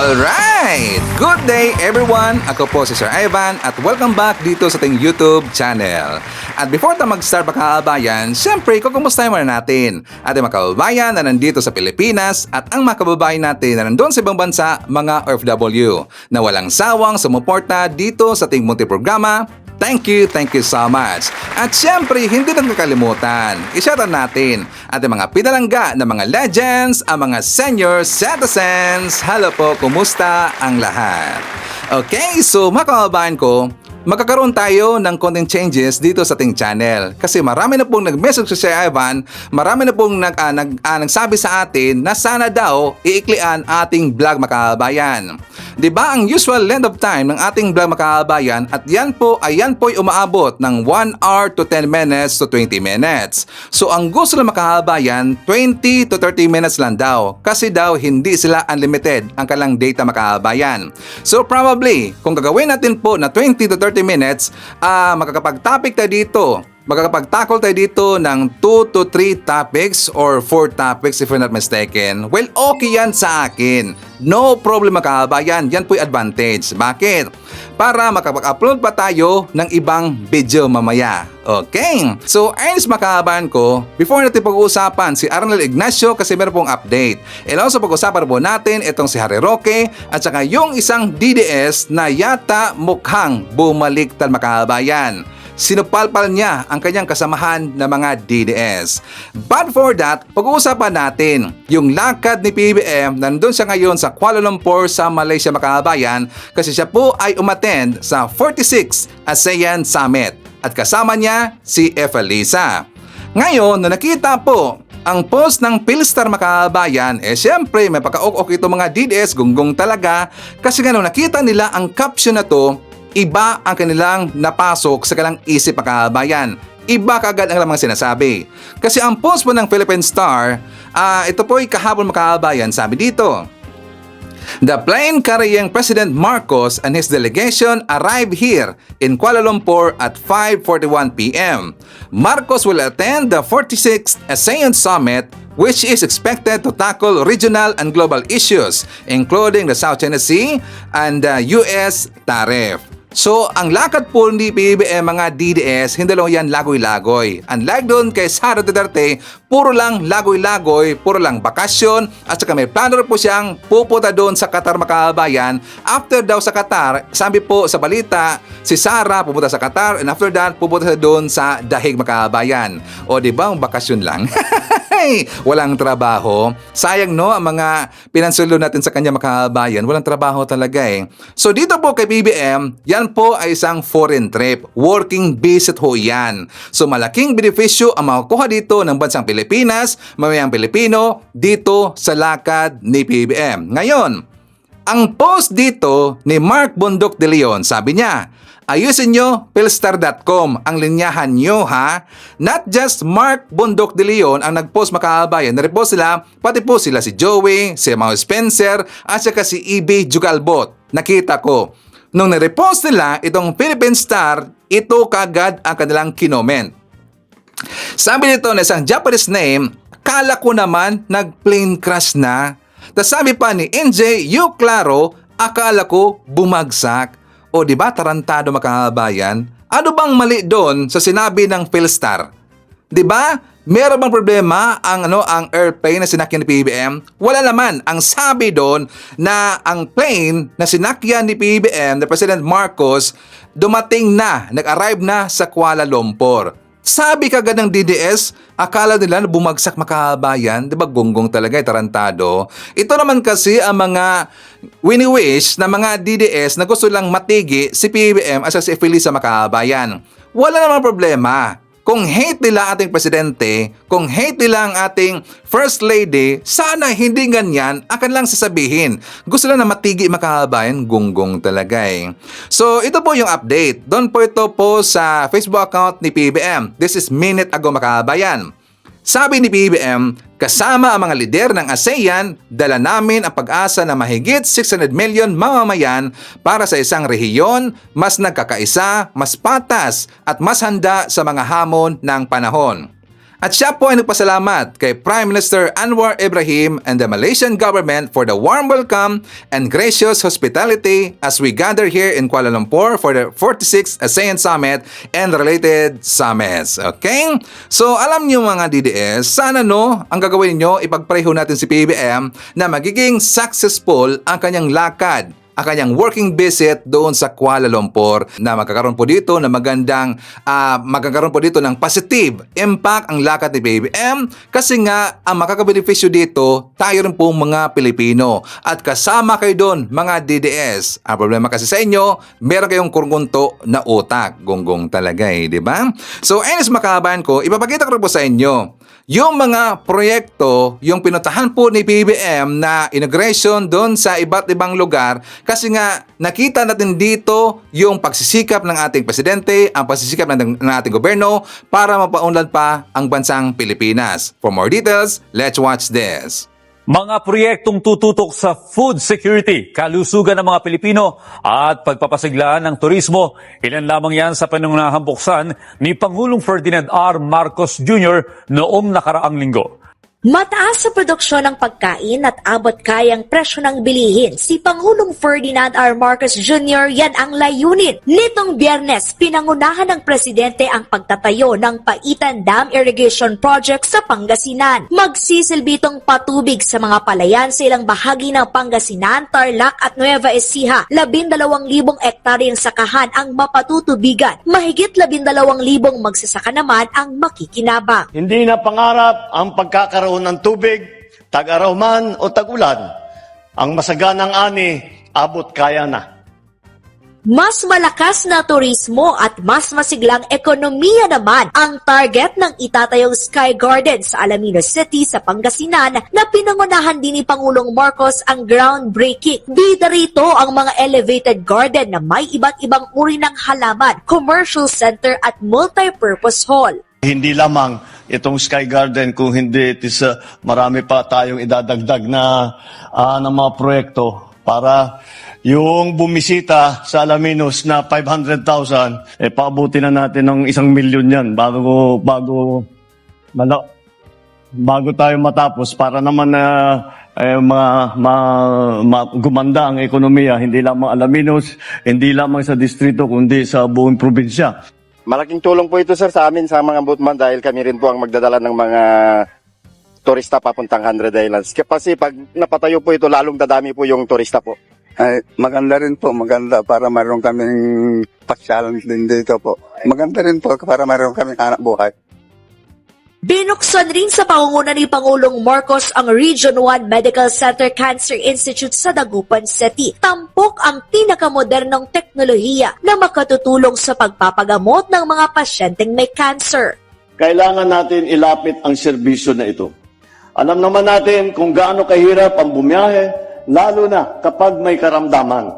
Alright! Good day everyone! Ako po si Sir Ivan at welcome back dito sa ating YouTube channel. At before tayo mag-start mga kababayan, syempre kukumustahin muna natin ating mga kababayan na nandito sa Pilipinas at ang mga kababayan natin na nandun sa ibang bansa, mga OFW, na walang sawang sumuporta dito sa ating multi-programa. Thank you so much. At syempre, hindi natin kakalimutan, i-shoutout natin ating mga pinalangga na mga legends, ang mga senior citizens. Hello po, kumusta ang lahat? Okay, so mga kababayan ko, magkakaroon tayo ng content changes dito sa ating channel. Kasi marami na pong nag-message sa Sir Ivan, marami na pong nagsabi sa atin na sana daw iiklian ating vlog mga kababayan. Diba ang usual length of time ng ating vlog mga kababayan at yan po ay umaabot ng 1 hour to 10 minutes to 20 minutes. So ang gusto ng mga kababayan, 20 to 30 minutes lang daw. Kasi daw hindi sila unlimited ang kalang data mga kababayan. So probably, kung gagawin natin po na 20 to 30 minutes, makakapag-topic tayo dito. Magkakapag-tackle tayo dito ng 2 to 3 topics or 4 topics if I'm not mistaken. Well, okay yan sa akin. No problem mga kababayan. Yan po'y advantage. Bakit? Para makapag-upload pa tayo ng ibang video mamaya. Okay? So, ayun mga kababayan ko, before natin pag-uusapan si Arnel Ignacio kasi meron pong update. And also pag-uusapan po natin itong si Harry Roque at saka yung isang DDS na yata mukhang bumaliktad mga kababayan. Sinupalpal niya ang kanyang kasamahan na mga DDS. But for that, pag-uusapan natin yung lakad ni PBBM. Nandun siya ngayon sa Kuala Lumpur sa Malaysia mga kababayan kasi siya po ay umattend sa 46th ASEAN Summit at kasama niya si Efelisa. Ngayon, na nakita po ang post ng Philstar mga kababayan, syempre may pagka-ok ito mga DDS, gunggong talaga kasi nga nung nakita nila ang caption na to, iba ang kanilang napasok sa kanilang isip mga kababayan. Iba kaagad ang lamang sinasabi. Kasi ang post po ng Philippine Star, ito po ay kahapon mga kababayan, sabi dito, "The plane carrying President Marcos and his delegation arrived here in Kuala Lumpur at 5:41 p.m. Marcos will attend the 46th ASEAN Summit which is expected to tackle regional and global issues including the South China Sea and the US tariff." So, ang lakad po ni PBBM mga DDS, hindi lang yan lagoy-lagoy. Unlike doon kay Sara Duterte, puro lang lagoy-lagoy, puro lang bakasyon, at saka may plano po siyang pupunta doon sa Qatar mga kababayan. After daw sa Qatar, sabi po sa balita, si Sara pupunta sa Qatar, and after that, pupunta doon sa Dahig mga kababayan. O diba, ang bakasyon lang? Walang trabaho. Sayang no, ang mga pinansulo natin sa kanya mga kababayan, walang trabaho talaga eh. So dito po kay BBM, yan po ay isang foreign trip. Working visit ho yan. So malaking benepisyo ang makukuha dito ng bansang Pilipinas, mamayang Pilipino, dito sa lakad ni BBM. Ngayon, ang post dito ni Mark Bundok de Leon, sabi niya, "Ayusin nyo, Philstar.com ang linyahan nyo ha." Not just Mark Bundok de Leon ang nag-post mga kababayan. Narepost sila, pati po sila si Joey, si Mau Spencer, at saka si EB Jugalbot. Nakita ko. Nung narepost nila itong Philippine Star, ito kagad ang kanilang kinoment. Sabi nito na isang Japanese name, "Kala ko naman nag-plane crash na." Tapos sabi pa ni NJ Yu Claro, "Akala ko bumagsak." O diba tarantado mga kababayan? Ano bang mali doon sa sinabi ng Philstar? Diba? Meron bang problema ang airplane na sinakyan ni PBBM? Wala naman. Ang sabi doon na ang plane na sinakyan ni PBBM, na President Marcos, dumating na, nag-arrive na sa Kuala Lumpur. Sabi kagad ng DDS, akala nila na bumagsak mga kababayan. Diba gonggong talaga, tarantado? Ito naman kasi ang mga wini-wish na mga DDS na gusto lang matigi si PBBM as si Efelisa mga kababayan. Wala namang problema. Kung hate nila ating presidente, kung hate nila ang ating first lady, sana hindi ganyan ang kanilang sasabihin. Gusto lang na matigi mga kababayan, gunggong talaga eh. So ito po yung update. Doon po ito po sa Facebook account ni PBBM. This is minute ago mga kababayan. Sabi ni PBBM, "Kasama ang mga lider ng ASEAN, dala namin ang pag-asa na mahigit 600 million mamamayan para sa isang rehiyon, mas nagkakaisa, mas patas at mas handa sa mga hamon ng panahon. At siya po ay nagpasalamat kay Prime Minister Anwar Ibrahim and the Malaysian government for the warm welcome and gracious hospitality as we gather here in Kuala Lumpur for the 46th ASEAN Summit and related summits. Okay? So alam niyo mga DDS, sana ang gagawin niyo, ipagpareho natin si PBBM na magiging successful ang kanyang lakad, ang kanyang working visit doon sa Kuala Lumpur, na magkakaroon po dito ng magkakaroon po dito ng positive impact ang lakad ni PBBM, kasi nga ang makakabenepisyo dito tayo rin po mga Pilipino at kasama kayo doon mga DDS. Ang problema kasi sa inyo, meron kayong kurgunto na utak, gonggong talaga di ba? So anyways mga kabayan ko, ipapakita ko rin po sa inyo yung mga proyekto, yung pinuntahan po ni PBBM na inauguration doon sa iba't ibang lugar, kasi nga nakita natin dito yung pagsisikap ng ating presidente, ang pagsisikap ng ating gobyerno para mapaunlad pa ang bansang Pilipinas. For more details, let's watch this. Mga proyektong tututok sa food security, kalusugan ng mga Pilipino at pagpapasiglaan ng turismo. Ilan lamang yan sa pangunahang buksan ni Pangulong Ferdinand R. Marcos Jr. noong nakaraang linggo. Mataas sa produksyon ng pagkain at abot kayang presyo ng bilihin, si Pangulong Ferdinand R. Marcos Jr. yan ang layunin. Nitong Biyernes, pinangunahan ng Presidente ang pagtatayo ng Paitan Dam Irrigation Project sa Pangasinan. Magsisilbi itong patubig sa mga palayan sa ilang bahagi ng Pangasinan, Tarlac at Nueva Ecija. 12,000 ektaryang sakahan ang mapatutubigan. Mahigit 12,000 magsasaka naman ang makikinabang. Hindi na pangarap ang pagkakaroon ng tubig, tag-araw man o tag-ulan. Ang masaganang ani, abot kaya na. Mas malakas na turismo at mas masiglang ekonomiya naman ang target ng itatayong Sky Garden sa Alaminos City sa Pangasinan, na pinangunahan din ni Pangulong Marcos ang groundbreaking. Bida rito ang mga elevated garden na may iba't ibang uri ng halaman, commercial center at multi-purpose hall. Hindi lamang itong Sky Garden, kung hindi marami pa tayong idadagdag na ng mga proyekto para yung bumisita sa Alaminos na 500,000, paabuti na natin ng 1,000,000 yan bago tayo matapos, para naman gumanda ang ekonomiya, hindi lamang Alaminos, hindi lamang sa distrito, kundi sa buong probinsya. Malaking tulong po ito, sir, sa amin sa mga boatman, dahil kami rin po ang magdadala ng mga turista papuntang 100 Islands. Kasi pag napatayo po ito, lalong dadami po yung turista po. Ay, maganda rin po, maganda para mayroon kaming pasyalan din dito po. Maganda rin po para mayroon kaming anak buhay. Binuksan rin sa pangunguna ni Pangulong Marcos ang Region 1 Medical Center Cancer Institute sa Dagupan City. Tampok ang pinakamodernong teknolohiya na makatutulong sa pagpapagamot ng mga pasyenteng may cancer. Kailangan natin ilapit ang serbisyo na ito. Alam naman natin kung gaano kahirap ang bumiyahe, lalo na kapag may karamdaman.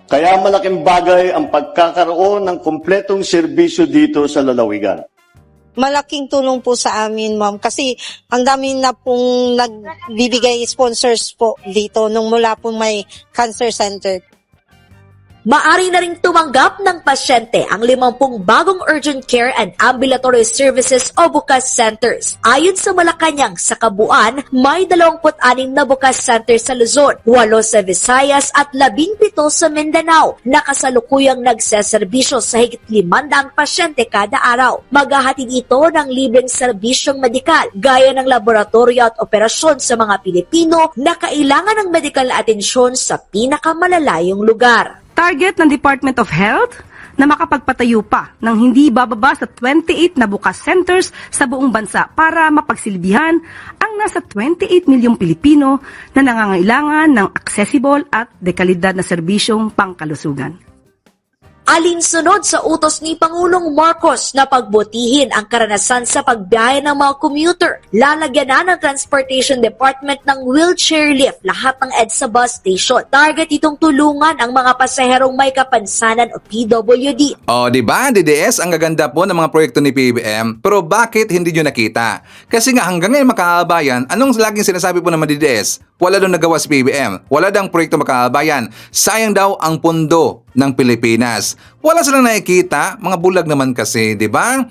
Kaya malaking bagay ang pagkakaroon ng kumpletong serbisyo dito sa lalawigan. Malaking tulong po sa amin, ma'am, kasi ang dami na pong nagbibigay sponsors po dito nung mula po may cancer center. Maari na ring tumanggap ng pasyente ang 50 bagong urgent care and ambulatory services o bukas centers. Ayon sa Malacanang, sa kabuuan, may 26 na bukas centers sa Luzon, 8 sa Visayas at 17 sa Mindanao, na kasalukuyang nagseserbisyo sa higit 500 pasyente kada araw. Maghahatid ito ng libreng serbisyong medikal, gaya ng laboratorio at operasyon sa mga Pilipino na kailangan ng medikal na atensyon sa pinakamalalayong lugar. Target ng Department of Health na makapagpatayo pa ng hindi bababa sa 28 na bukas centers sa buong bansa para mapagsilbihan ang nasa 28 milyong Pilipino na nangangailangan ng accessible at dekalidad na serbisyong pangkalusugan. Alinsunod sa utos ni Pangulong Marcos na pagbutihin ang karanasan sa pagbiyahe ng mga commuter, lalagyan na ng Transportation Department ng wheelchair lift lahat ng EDSA bus station. Target itong tulungan ang mga pasaherong may kapansanan o PWD. O, di ba, DDS, ang gaganda po ng mga proyekto ni PBBM, pero bakit hindi nyo nakita? Kasi nga hanggang ngayon makakabayan, anong laging sinasabi po ng mga DDS? Wala daw nagawa si PBBM. Wala daw proyekto makakabayan. Sayang daw ang pondo ng Pilipinas. Wala silang nakikita, mga bulag naman kasi, di ba?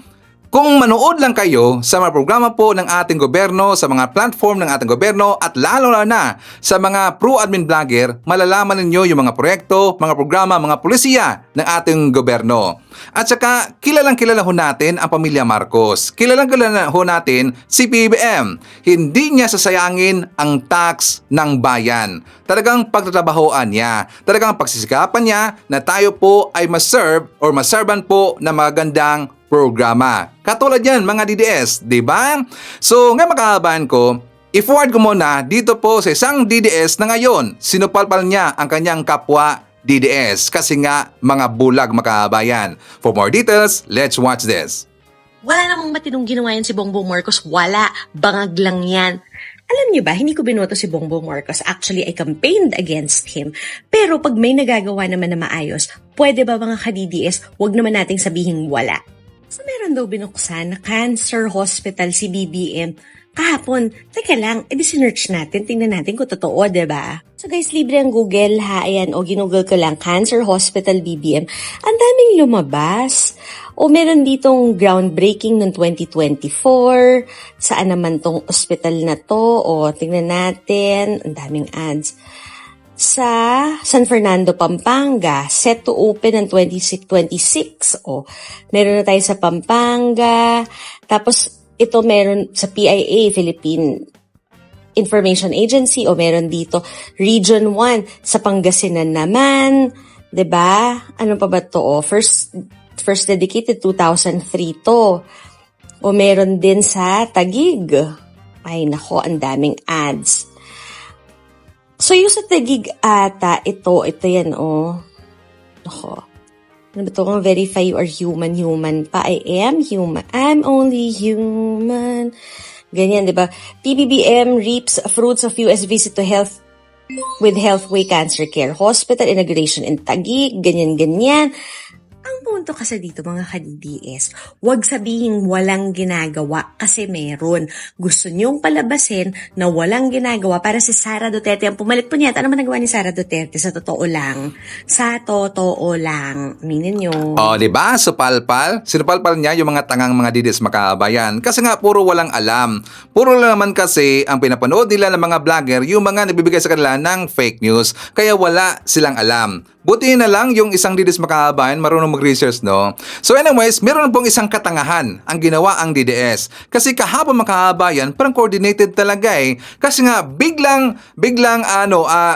Kung manood lang kayo sa mga programa po ng ating gobyerno, sa mga platform ng ating gobyerno at lalo na sa mga pro-admin vlogger, malalaman ninyo yung mga proyekto, mga programa, mga pulisiya ng ating gobyerno. At saka kilalang kilala ho natin ang pamilya Marcos. Kilalang kilala ho natin si PBBM. Hindi niya sasayangin ang tax ng bayan. Talagang pagtatrabahoan niya. Talagang pagsisikapan niya na tayo po ay maserve or maservan po na magandang programa. Katulad yan, mga DDS, di ba? So, nga makahabaan ko, i-forward ko muna dito po sa isang DDS na ngayon, sinupalpal niya ang kanyang kapwa DDS kasi nga mga bulag makahabayan. For more details, let's watch this. Wala namang matinong ginawa yan si Bongbong Marcos. Wala. Bangag lang yan. Alam niyo ba, hindi ko binoto si Bongbong Marcos. Actually, I campaigned against him. Pero pag may nagagawa naman na maayos, pwede ba mga ka-DDS, wag naman nating sabihin wala. So meron daw binuksan na cancer hospital si BBM kahapon. Teka lang, edi sinearch natin, tingnan natin kung totoo, diba? So guys, libre ang Google ha. Ayan, o ginugol ko lang, Cancer Hospital BBM. Ang daming lumabas. O meron ditong groundbreaking noong 2024. Saan naman tong hospital na to? O tingnan natin, ang daming ads. Sa San Fernando, Pampanga, set to open ng 26. O, meron na tayo sa Pampanga. Tapos, ito meron sa PIA, Philippine Information Agency. O, meron dito, Region 1 sa Pangasinan naman. 'Di ba? Ano pa ba to? O, first dedicated 2003 to. O, meron din sa Taguig. Ay, nako, ang daming ads. So, yung sa Taguig ata, ito yan, oh. Ako. Ano ba ito? Kung verify you are human pa. I am human. I'm only human. Ganyan, di ba? PBBM reaps fruits of US visit to health with Healthway Cancer Care Hospital inauguration in Taguig. Ganyan. Ang punto kasi dito mga ka-DDS, huwag sabihin walang ginagawa kasi meron. Gusto niyong palabasin na walang ginagawa para si Sara Duterte ang pumalit po niya. Ano man nagawa ni Sara Duterte sa totoo lang? Sa totoo lang. Aminin niyo. O, di ba? Supalpal. Sinupalpal niya yung mga tangang mga DDS makabayan. Kasi nga, puro walang alam. Puro lang naman kasi ang pinapanood nila ng mga vlogger, yung mga nagbibigay sa kanila ng fake news. Kaya wala silang alam. Buti na lang yung isang DDS makabayan marunong mag-research, no? So anyways, meron pong isang katangahan ang ginawa ang DDS. Kasi kahapon makabayan, parang coordinated talaga eh. Kasi nga, biglang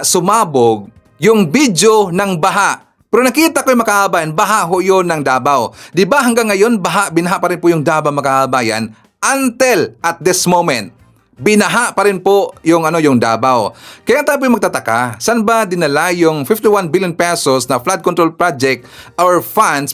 sumabog yung video ng baha. Pero nakita ko yung makahabayan, baha ho yun ng Davao. Di ba hanggang ngayon, binaha pa rin po yung Davao makahabayan until at this moment. Binaha pa rin po yung Davao. Kaya tayo po magtataka, saan ba dinala yung 51 billion pesos na flood control project or funds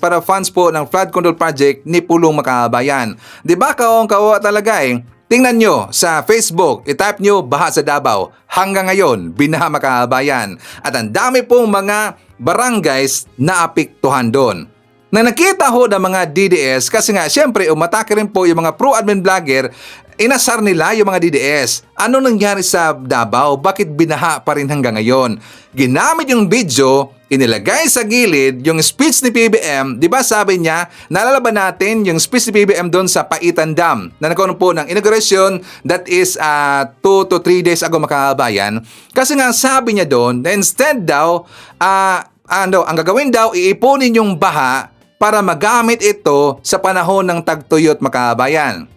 po ng flood control project ni Pulong Makabayan? Di ba kawa talaga eh? Tingnan nyo sa Facebook, itype nyo baha sa Davao. Hanggang ngayon, binaha Makabayan. At ang dami pong mga barangays na apektuhan doon. Na nakita ho ng mga DDS kasi nga syempre umatake rin po yung mga pro-admin vlogger, inasar nila yung mga DDS. Ano nangyari sa Davao? Bakit binaha pa rin hanggang ngayon? Ginamit yung video, inilagay sa gilid yung speech ni PBM. Di ba sabi niya, naalala ba natin yung speech ni PBM doon sa Paitan Dam na nagkaroon po ng inauguration that is 2 to 3 days ago makabayan. Kasi nga sabi niya doon na instead daw, ang gagawin daw, iipunin yung baha para magamit ito sa panahon ng tagtuyot makabayan.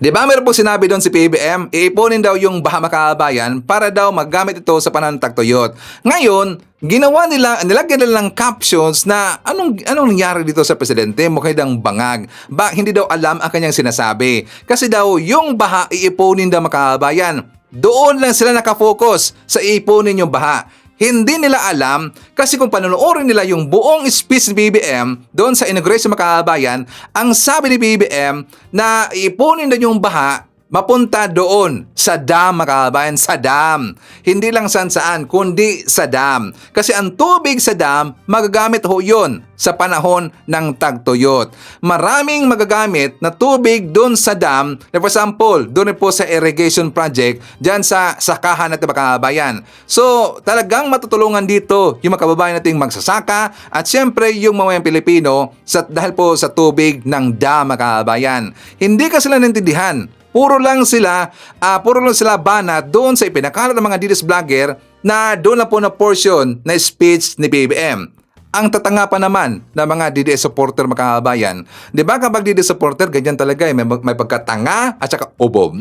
Di ba meron po sinabi doon si PBM, iipunin daw yung baha makabayan para daw magamit ito sa panahon ng tagtuyot. Ngayon, nilagyan nila ng captions na anong nangyari dito sa presidente, mukhang daw bangag. Hindi daw alam ang kanyang sinasabi. Kasi daw yung baha iipunin daw makabayan. Doon lang sila nakafocus sa iipunin yung baha. Hindi nila alam kasi kung panonoorin nila yung buong speech ni BBM doon sa inauguration makabayan, ang sabi ni BBM na ipunin na yung baha mapunta doon sa dam, mga kababayan, sa dam. Hindi lang saan kundi sa dam. Kasi ang tubig sa dam, magagamit ho yun sa panahon ng tagtuyot. Maraming magagamit na tubig doon sa dam. For example, doon po sa irrigation project, dyan sa sakahan natin, mga kababayan. So, talagang matutulungan dito yung mga kababayan nating magsasaka at syempre yung mga Pilipino dahil po sa tubig ng dam, mga kababayan. Hindi ka sila naintindihan. Puro lang sila banat doon sa ipinakalat ng mga DDS vlogger na doon na po na portion na speech ni BBM. Ang tatanga pa naman ng mga DDS supporter, mga kababayan. Di ba kapag DDS supporter, ganyan talaga may pagkatanga at saka ubob.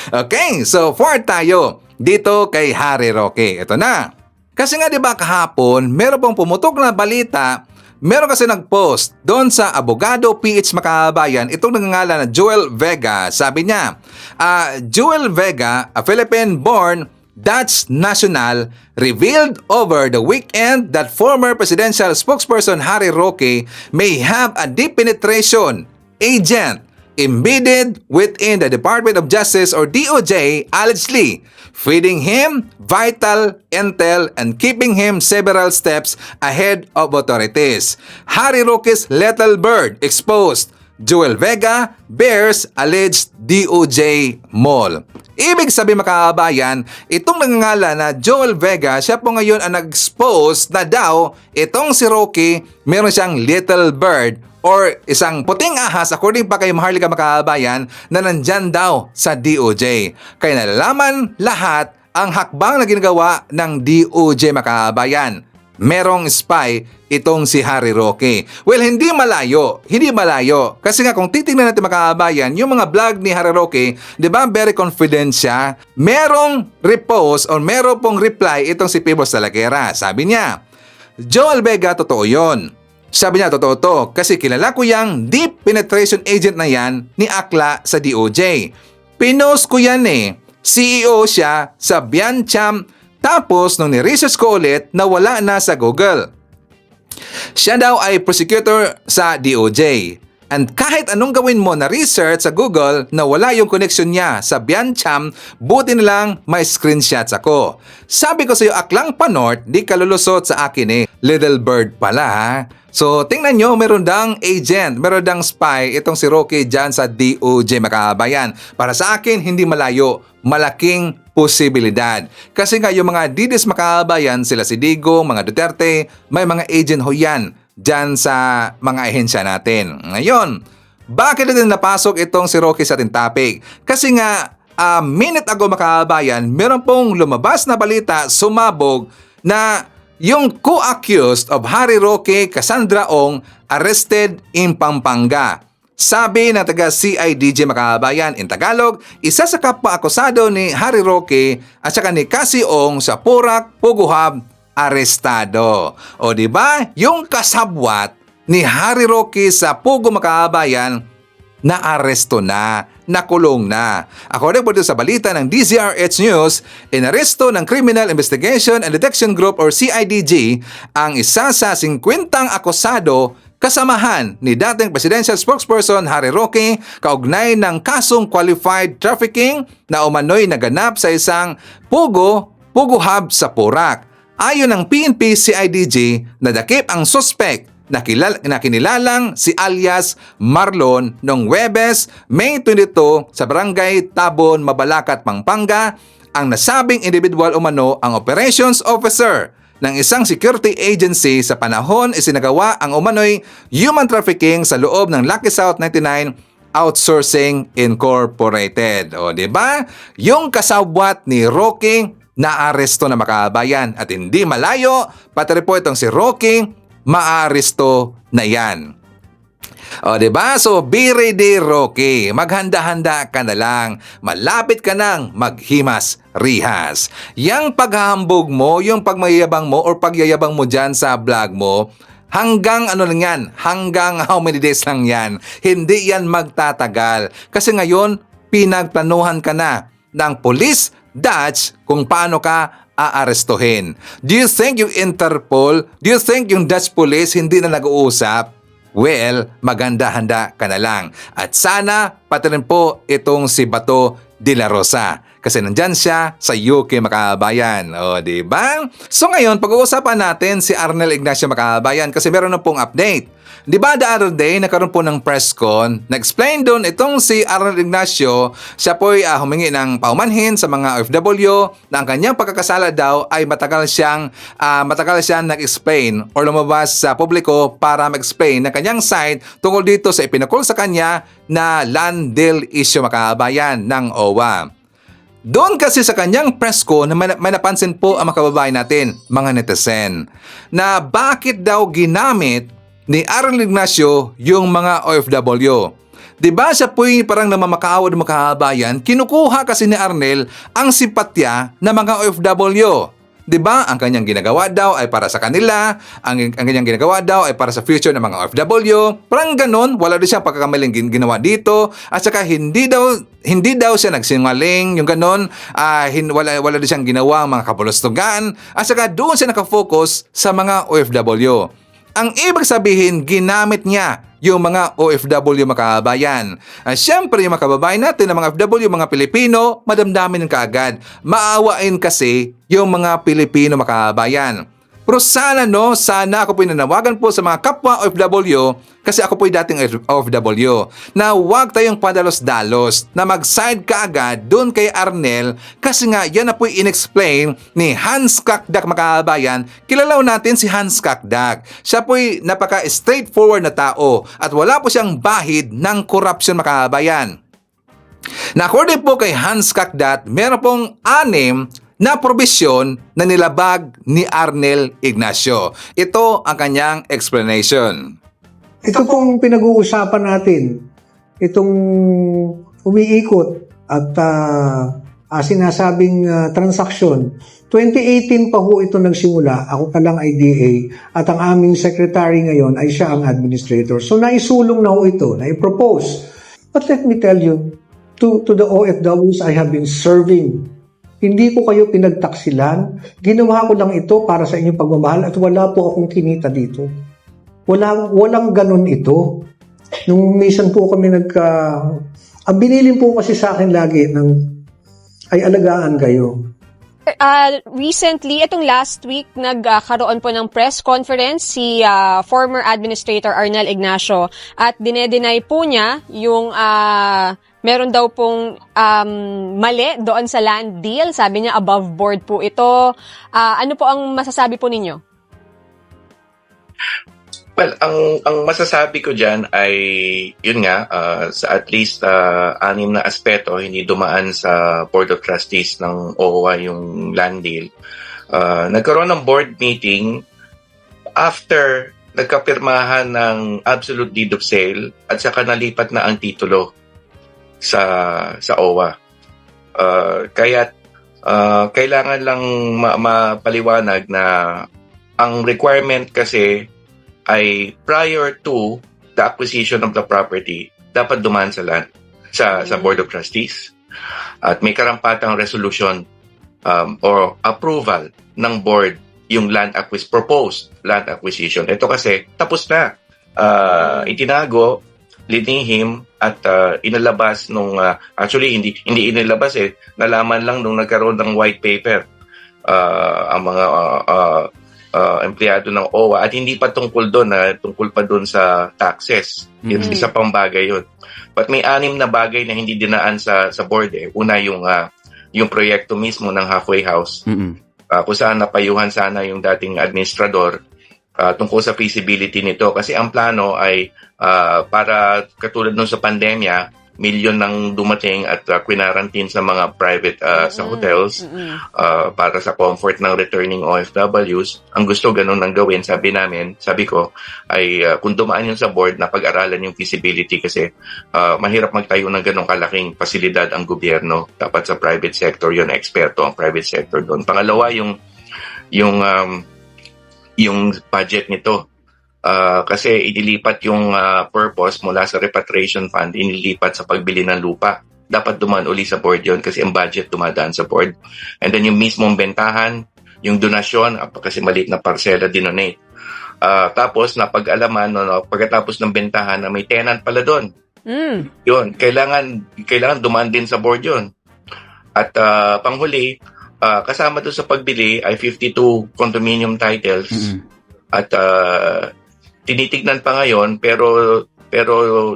Okay, so forward tayo dito kay Harry Roque. Ito na. Kasi nga di ba kahapon, meron pong pumutok na balita. Meron kasi nag-post doon sa Abogado PH, mga kababayan, itong nangangalan na Joel Vega. Sabi niya, Joel Vega, a Philippine-born Dutch national, revealed over the weekend that former presidential spokesperson Harry Roque may have a deep penetration agent embedded within the Department of Justice or DOJ, allegedly feeding him vital intel and keeping him several steps ahead of authorities. Harry Roque's lethal bird exposed. Joel Vega bears alleged DOJ mole. Ibig sabihin, mga kababayan, itong nangangalan na Joel Vega, siya po ngayon ang nag-expose na daw itong si Roque, meron siyang little bird or isang puting ahas, according pa kay Maharlika, mga kababayan, na nandyan daw sa DOJ. Kaya nalalaman lahat ang hakbang na ginagawa ng DOJ, mga kababayan. Merong spy itong si Harry Roque. Well, hindi malayo. Kasi nga kung titingnan natin, mga kababayan, yung mga vlog ni Harry Roque, di ba very confident siya? Merong repost or meron pong reply itong si Pibos Talaquera. Sabi niya, Joel Vega, totoo yon. Sabi niya, totoo to. Kasi kilala ko yung deep penetration agent na yan ni Akla sa DOJ. Pinost ko yan eh. CEO siya sa Biancham. Tapos, nung ni-research ko ulit, nawala na sa Google. Siya daw ay prosecutor sa DOJ. And kahit anong gawin mo na research sa Google, nawala yung connection niya sa Biancham, buti na lang may screenshots ako. Sabi ko sa iyo, Aklang Panort, di kalulusot sa akin eh. Little bird pala ha. So, tingnan nyo, meron dang agent, meron dang spy itong si Roque dyan sa DOJ, mga kababayan. Para sa akin, hindi malayo, malaking posibilidad. Kasi nga yung mga DDS, mga kababayan, sila si Digo, mga Duterte, may mga agent ho yan dyan sa mga ahensya natin. Ngayon, bakit natin napasok itong si Roque sa ating topic? Kasi nga, minute ago, mga kababayan, meron pong lumabas na balita, sumabog, na yung co-accused of Harry Roque, Cassandra Ong, arrested in Pampanga. Sabi ng taga CIDJ, mga kababayan, in Tagalog, isa sa kapwa-akusado ni Harry Roque at saka ni Cassie Ong sa Porac, Puguhab, arestado. O di ba? Yung kasabwat ni Harry Roque sa Pugo, mga kababayan, naaresto na, nakulong na. According po dito sa balita ng DZRH News, inaresto ng Criminal Investigation and Detection Group or CIDG ang isa sa 50 akusado kasamahan ni dating presidential spokesperson Harry Roque kaugnay ng kasong qualified trafficking na umano'y naganap sa isang Pugo Hub sa Porac. Ayon ng PNP CIDG, nadakip ang suspect na kinilalang si alias Marlon noong Huwebes, May 22 sa Barangay Tabon, Mabalacat, Pampanga. Ang nasabing individual umano ang operations officer ng isang security agency sa panahon isinagawa ang umano'y human trafficking sa loob ng Lucky South 99 Outsourcing Incorporated. O diba? Yung kasabwat ni Roque naaresto na, mga kababayan, at hindi malayo, pati po itong si Roque maaresto na yan. O diba? So be ready, Roque. Maghanda-handa ka na lang. Malapit ka nang maghimas rihas. Yang paghahambog mo, yung pagmayabang mo or pagyayabang mo dyan sa vlog mo, hanggang ano lang yan? Hanggang how many days lang yan? Hindi yan magtatagal. Kasi ngayon, pinagplanuhan ka na ng police Dutch kung paano ka aarestuhin. Do you think yung Interpol, do you think yung Dutch police hindi na nag-uusap? well, maganda-handa ka na lang. At sana pati rin po itong si Bato de la Rosa. Kasi nandyan siya sa UK, makabayan. O, di ba? So ngayon, pag-uusapan natin si Arnel Ignacio, makabayan, kasi meron na pong update. Di ba the other day, nagkaroon po ng press con, nag-explain doon itong si Arnel Ignacio, siya po'y humingi ng paumanhin sa mga OFW na ang kanyang pagkakasala daw ay matagal siyang nag-explain or lumabas sa publiko para mag-explain ng kanyang side tungkol dito sa ipinakul sa kanya na land deal issue, makabayan, ng OWA. Doon kasi sa kanyang press ko na may napansin po ang mga kababayan natin, mga netizen, na bakit daw ginamit ni Arnel Ignacio yung mga OFW. Diba siya po'y parang namamakaawa ng mga kababayan, kinukuha kasi ni Arnel ang simpatya ng mga OFW. Diba? Ang kanyang ginagawa daw ay para sa kanila, ang kanyang ginagawa daw ay para sa future ng mga OFW. Parang ganun, wala din siyang pagkakamaling ginawa dito. At saka hindi daw siya nagsinungaling, yung ganun. Wala din siyang ginawa mga kabulustugan. At saka doon siya nakafocus sa mga OFW. Ang ibig sabihin, ginamit niya yung mga OFW, makabayan. Siyempre, yung mga kababayan natin, ang mga OFW, mga Pilipino, madamdamin ng kaagad. Maawain kasi yung mga Pilipino, makabayan. Pero sana ako po nanawagan po sa mga kapwa OFW, kasi ako po dating OFW, na huwag tayong padalos-dalos, na mag-side kaagad doon kay Arnel, kasi nga yan na po in-explain ni Hans Kakdak, makabayan. Kilalaw natin si Hans Kakdak. Siya po'y napaka-straightforward na tao at wala po siyang bahid ng corruption, makabayan. Na according po kay Hans Kakdak, meron pong 6 na probisyon na nilabag ni Arnel Ignacio. Ito ang kanyang explanation. Ito pong pinag-uusapan natin, itong umiikot at sinasabing transaksyon. 2018 pa ho ito nagsimula, ako pa lang ay DA, at ang aming secretary ngayon ay siya ang administrator. So naisulong na ho ito, naipropose. But let me tell you, to the OFWs I have been serving, hindi ko kayo pinagtaksilan. Ginawa ko lang ito para sa inyong pagmamahal at wala po akong kinita dito. Walang ganun ito. Nung minsan po kami ang binilin po kasi sa akin lagi ay alagaan kayo. Recently, itong last week, nagkaroon po ng press conference si former Administrator Arnel Ignacio at dinedenay po niya yung meron daw pong mali doon sa land deal. Sabi niya above board po ito. Ano po ang masasabi po ninyo? Well, ang masasabi ko dyan ay, yun nga, sa at least 6 na aspeto, hindi dumaan sa Board of Trustees ng OWA yung land deal. Nagkaroon ng board meeting after nagkapirmahan ng absolute deed of sale at saka nalipat na ang titulo sa OWA. Kaya kailangan lang mapaliwanag na ang requirement kasi ay prior to the acquisition of the property, dapat dumaan sa land, sa Board of Trustees. At may karampatang resolution or approval ng board yung proposed land acquisition. Ito kasi, tapos na. Itinago, linihim, at inalabas nung, actually, hindi inilabas nalaman lang nung nagkaroon ng white paper ang mga empleyado ng OWA at hindi pa tungkol pa doon sa taxes. Isa pang bagay yun. But may 6 na bagay na hindi dinaan sa board. Una yung proyekto mismo ng halfway house. Kung saan napayuhan sana yung dating administrador tungkol sa feasibility nito. Kasi ang plano ay para katulad nung sa pandemya, milyon nang dumating at quinarantin sa mga private sa hotels para sa comfort ng returning OFWs. Ang gusto ganun ang gawin, sabi ko, ay kung dumaan yun sa board na pag-aralan yung feasibility kasi mahirap magtayo ng ganong kalaking pasilidad ang gobyerno. Dapat sa private sector yun, eksperto ang private sector doon. Pangalawa, yung budget nito. Kasi inilipat yung purpose mula sa repatriation fund, inilipat sa pagbili ng lupa. Dapat dumaan uli sa board yun kasi ang budget dumadaan sa board. And then yung mismong bentahan, yung donasyon, kasi maliit na parsela dinonate. Tapos napag-alaman pagkatapos ng bentahan na may tenant pala doon. Mm. Yun, kailangan dumaan din sa board yun. At panghuli, kasama doon sa pagbili ay 52 condominium titles. At tinitignan pa ngayon pero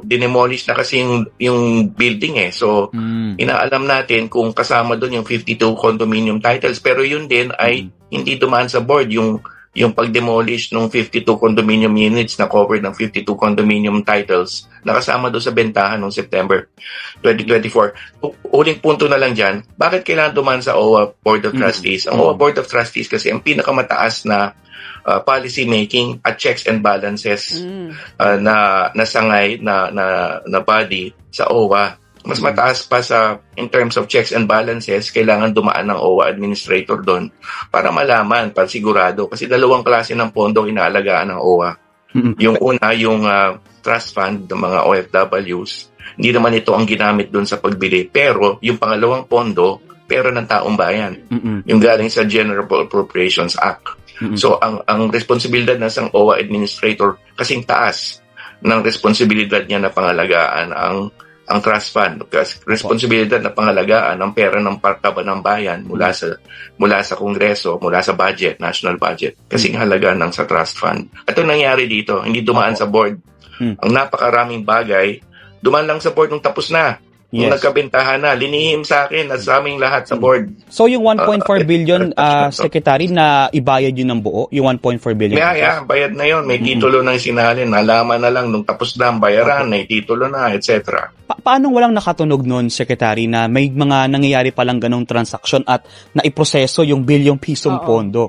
dinemolish na kasi yung building So inaalam natin kung kasama doon yung 52 condominium titles, pero yun din ay hindi dumaan sa board yung pag-demolish ng 52 condominium units na covered ng 52 condominium titles na kasama doon sa bentahan noong September 2024. Uling punto na lang dyan, bakit kailangan dumaan sa OWA Board of Trustees? Ang OWA Board of Trustees kasi ang pinakamataas na policy making at checks and balances na sangay na body sa OWA. Mas mataas pa in terms of checks and balances, kailangan dumaan ng OWA administrator doon para malaman, para sigurado. Kasi dalawang klase ng pondo inaalagaan ng OWA. Yung una, yung trust fund ng mga OFWs. Hindi naman ito ang ginamit doon sa pagbili. Pero yung pangalawang pondo, pera ng taong bayan. Yung galing sa General Appropriations Act. So ang responsibilidad ng isang OWA administrator kasing taas ng responsibilidad niya na pangalagaan ang trust fund. Kasi responsibilidad na pangalagaan ang pera ng partaba ng bayan mula sa Kongreso, mula sa budget, national budget. Kasing halaga ng sa trust fund. At ito nangyari dito, hindi dumaan sa board. Ang napakaraming bagay, dumaan lang sa board nung tapos na. Nung nagkabentahan na, linihim sa akin at sa aming lahat sa board. So yung 1.4 billion, Secretary, na ibayad yun ng buo? Yung 1.4 billion? Bayad na yun. May titulo ng sinalin. Nalaman na lang nung tapos na ang bayaran, may titulo na, etc. Paano walang nakatunog noon, Secretary, na may mga nangyayari palang ganong transaksyon at naiproseso yung bilyong pisong pondo?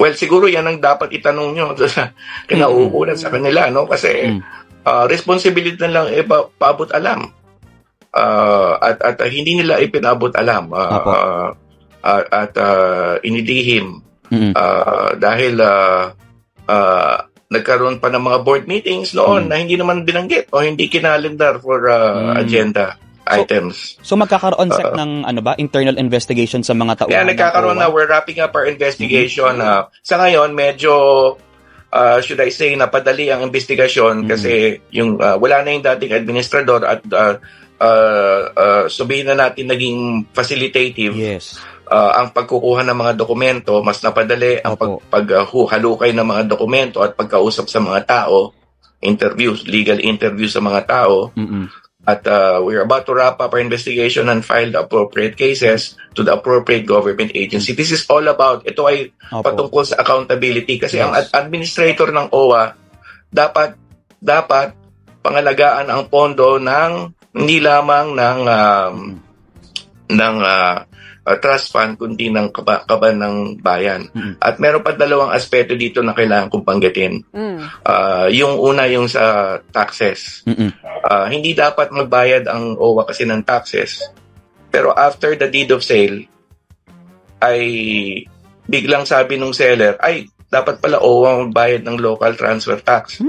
Well, siguro yan ang dapat itanong nyo sa kinauukulan sa kanila, no? Kasi responsibility na lang paabot alam. At hindi nila ipinabot alam at inilihim dahil nagkaroon pa ng mga board meetings noon na hindi naman binanggit o hindi kinalendar for agenda items. So magkakaroon ng internal investigation sa mga tauhan? Nagkakaroon na. We're wrapping up our investigation. Sa ngayon, medyo should I say, napadali ang investigasyon kasi yung wala na yung dating administrador at sabihin na natin naging facilitative. Ang pagkukuha ng mga dokumento, mas napadali ang paghalukay ng mga dokumento at pagkausap sa mga tao, legal interviews sa mga tao. At we're about to wrap up our investigation and file the appropriate cases to the appropriate government agency. This is all about, ito ay patungkol sa accountability kasi ang administrator ng OWA dapat pangalagaan ang pondo ng hindi lamang ng trust fund kundi ng kaban ng bayan. At meron pa dalawang aspeto dito na kailangan kong banggitin. Yung una, yung sa taxes. Hindi dapat magbayad ang OWA kasi ng taxes. Pero after the deed of sale, ay biglang sabi nung seller, ay dapat pala OWA magbayad ng local transfer tax.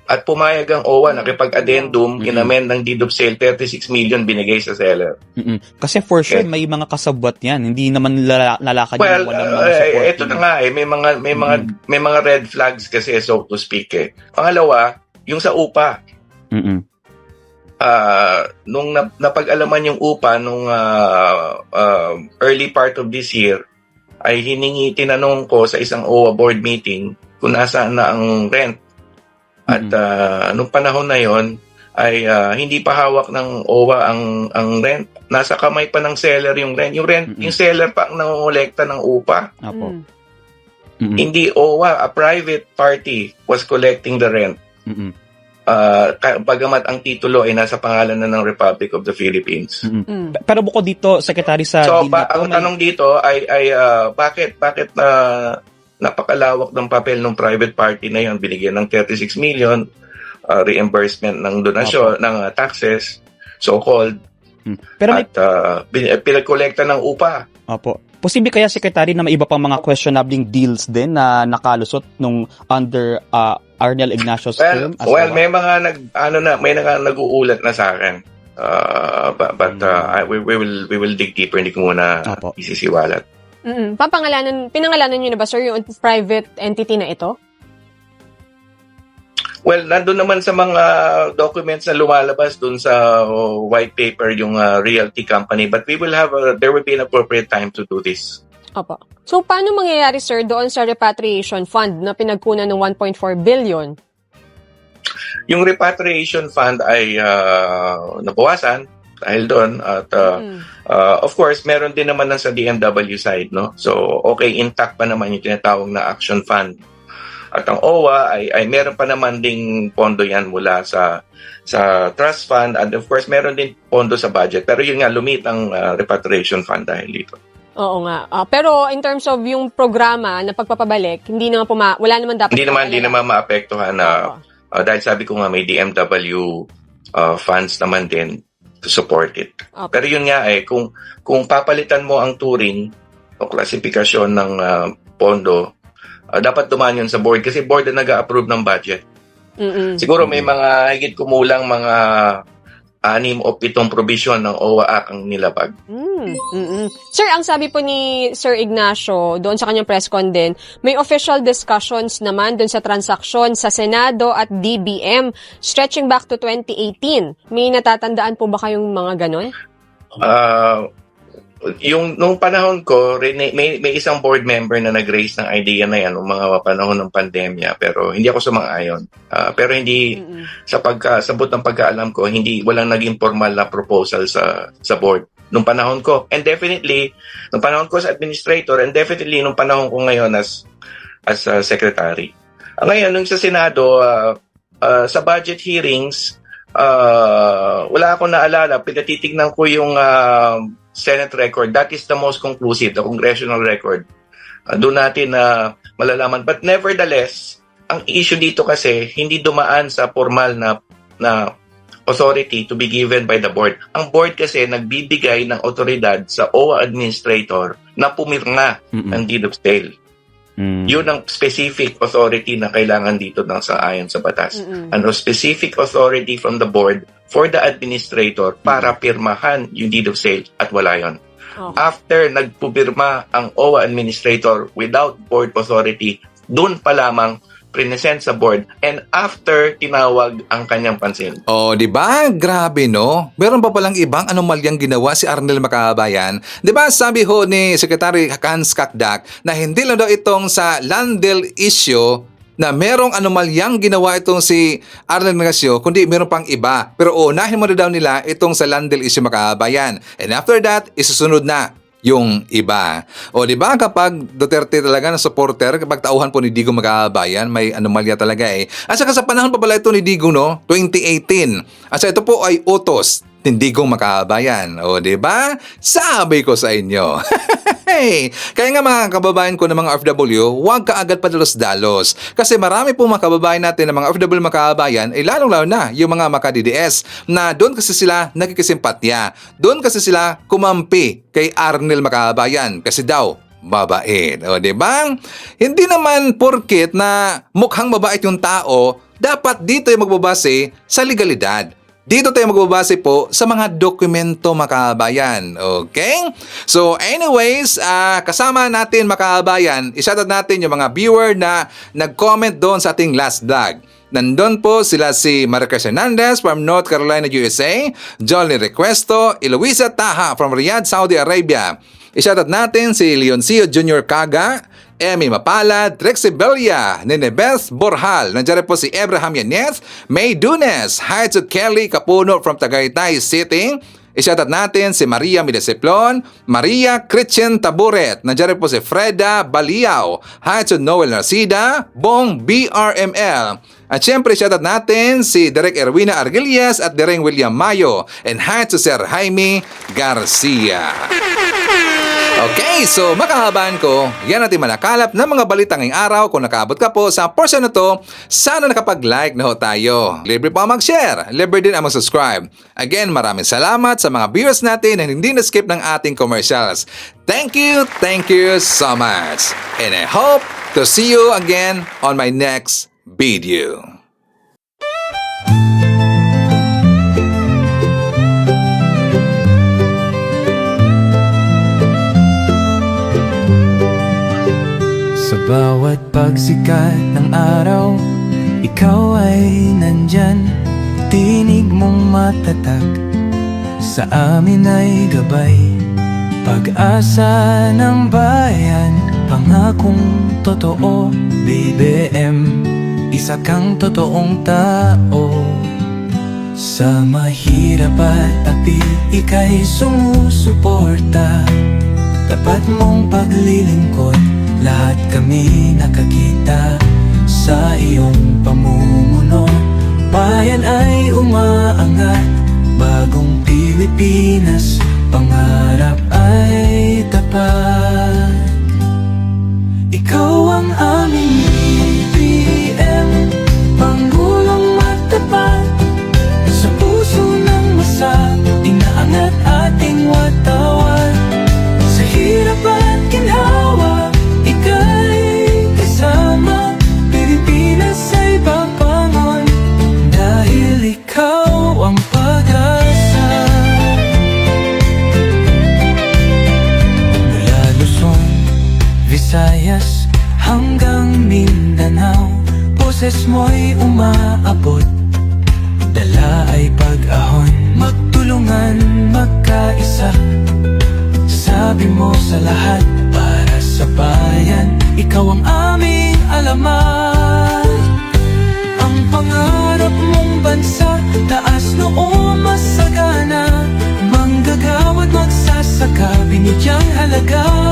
At pumayag ang OWA, nakipag-addendum, inamend ng deed of sale, 36 million binigay sa seller. Kasi for sure, may mga kasabwat yan. Hindi naman lalakad yung walang mga support. Ito na nga may mga red flags kasi, so to speak. Pangalawa, yung sa upa. Nung napag-alaman yung upa nung early part of this year, ay tinanong ko sa isang OWA board meeting kung nasaan na ang rent. At nung panahon na yon ay hindi pa hawak ng OWA ang rent. Nasa kamay pa ng seller yung rent. Yung seller pa ang nangongolekta ng upa. Hindi OWA, a private party was collecting the rent. Bagamat ang titulo ay nasa pangalan na ng Republic of the Philippines. Pero bukod dito, Secretary, sa ang tanong dito ay bakit napakalawak ng papel ng private party na yon, binigyan ng 36 million reimbursement ng donasyon ng taxes so-called at pinagkolekta ng upa. Posible kaya, Secretary, na may iba pang mga questionable deals din na nakalusot nung under Arnel Ignacio's term? May mga nag-uulat na sa akin. But we will dig deeper, hindi ko muna isisiwalat. Pinangalanan niyo na ba, sir, yung private entity na ito? Well, nandun naman sa mga documents na lumalabas dun sa white paper yung realty company, but there will be an appropriate time to do this. Opo. So, paano mangyayari, sir, doon sa repatriation fund na pinagkunan ng 1.4 billion? Yung repatriation fund ay nabawasan dahil doon at of course meron din naman sa DMW side, no? So okay, intact pa naman yung tinatawag na action fund. At ang OWA ay meron pa naman ding pondo yan mula sa trust fund, and of course meron din pondo sa budget, pero yun nga, lumit ang repatriation fund dahil dito. Oo nga. Pero in terms of yung programa na pagpapabalik, hindi naman wala naman dapat. Hindi naman maapektuhan na dahil sabi ko nga may DMW funds naman din to support it. Okay. Pero yun nga kung papalitan mo ang turing o klasifikasyon ng pondo, dapat dumaan yun sa board kasi board na nag-approve ng budget. Siguro may mga higit kumulang mga 6 o 7 provision ng OWA Act ang nilabag. Sir, ang sabi po ni Sir Ignacio doon sa kanyang press con din, may official discussions naman doon sa transaksyon sa Senado at DBM stretching back to 2018. May natatandaan po ba kayong mga ganon? Yung nung panahon ko, may isang board member na nag-raise ng idea na yan nung mga panahon ng pandemya, pero hindi ako sumang-ayon. Pero hindi sa sabot ng pagkaalam ko, walang naging formal na proposal sa board nung panahon ko. And definitely nung panahon ko sa administrator, and definitely nung panahon ko ngayon as secretary. Ngayon nung sa Senado, sa budget hearings, wala akong naalala, pinatitignan ko yung Senate record. That is the most conclusive, the congressional record. Doon natin malalaman. But nevertheless, ang issue dito kasi hindi dumaan sa formal na authority to be given by the board. Ang board kasi nagbibigay ng otoridad sa OWA administrator na pumirma ng deed of sale. Yun ang specific authority na kailangan dito ng ayon sa batas. Ano, specific authority from the board for the administrator para pirmahan yung deed of sale at wala yun. After nagpupirma ang OWA administrator without board authority, doon pa lamang present sa board, and after tinawag ang kanyang pansin. Oh, di ba? Grabe, no? Meron pa palang ibang anomalyang ginawa si Arnel Makabayan. Di ba sabi ho ni Secretary Hans Kakdak na hindi lang daw itong sa Landel issue na merong anomalyang ginawa itong si Arnel Makabayan, kundi meron pang iba. Pero unahin mo na daw nila itong sa Landel issue Makabayan. And after that, isusunod na yung iba. O di ba kapag Duterte talaga na supporter, kapag tauhan po ni Digong Makabayan, may anomalya talaga eh. At saka sa panahon pa pala ito ni Digong, no? 2018. At saka ito po ay utos ni Digong Makabayan. O di ba? Sabi ko sa inyo. Hey, kaya nga mga kababayan ko ng mga OFW, huwag ka agad padalos-dalos. Kasi marami pong mga kababayan natin ng mga OFW makabayan, lalong-lalo na yung mga maka-DDS na doon kasi sila nagkikisimpatya. Doon kasi sila kumampi kay Arnel Makabayan kasi daw mabait. O, diba? Hindi naman porket na mukhang mabait yung tao, dapat dito yung magbabase sa legalidad. Dito tayo magbabase po sa mga dokumento makabayan. Okay? So anyways, kasama natin makabayan, isyatat natin yung mga viewer na nag-comment doon sa ating last vlog. Nandun po sila si Marcos Hernandez from North Carolina, USA, Jolly Requesto, Eloisa Taha from Riyadh, Saudi Arabia. Isyatat natin si Leoncio Jr. Caga, Emmy Mapalad, Trixie Belia, Nenebeth Borhal. Nandiyan po si Abraham Yanez, May Dunes, Haitsut Kelly Kapuno from Tagaytay City. Isyatat natin si Maria Midesiplon, Maria Christian Taburet. Nandiyan po si Freda Baliao, Haitsut Noel Narcida, Bong BRML. At syempre, shoutout natin si Derek Erwina Argilias at Dereng William Mayo. And hi to Sir Jaime Garcia. Okay, so makahabaan ko, yan natin manakalap ng mga balita ngayong araw. Kung nakaabot ka po sa portion na to, sana nakapag-like na ho tayo. Libre po ang mag-share, libre din ang mag-subscribe. Again, maraming salamat sa mga viewers natin na hindi na-skip ng ating commercials. Thank you so much. And I hope to see you again on my next video. Sa bawat pagsikat ng araw, Ikaw ay nandyan, tinig mong matatag, sa amin ay gabay, pag-asa ng bayan, pangakong totoo. BBM, isa kang totoong tao. Sa mahirap at api, ika'y sumusuporta. Tapat mong paglilingkod, lahat kami nakakita sa iyong pamumuno. Bayan ay umaangat, bagong Pilipinas, pangarap ay tapat. Ikaw ang aming BBM, Pangulong matapat, sa puso ng masa, inaangat ating watawan. Sa hirap at ginhawa, ika'y kasama, Pilipinas ay papangon, dahil ikaw ang pag-asa. Mula Luzon, Visayas, hanggang Mindanao, boses mo'y umaabot, dala ay pag-ahon, magtulungan, magkaisa. Sabi mo sa lahat, para sa bayan, ikaw ang aming alamat. Ang pangarap mong bansa, taas noo masagana, manggagawa't magsasaka, binigyang halaga.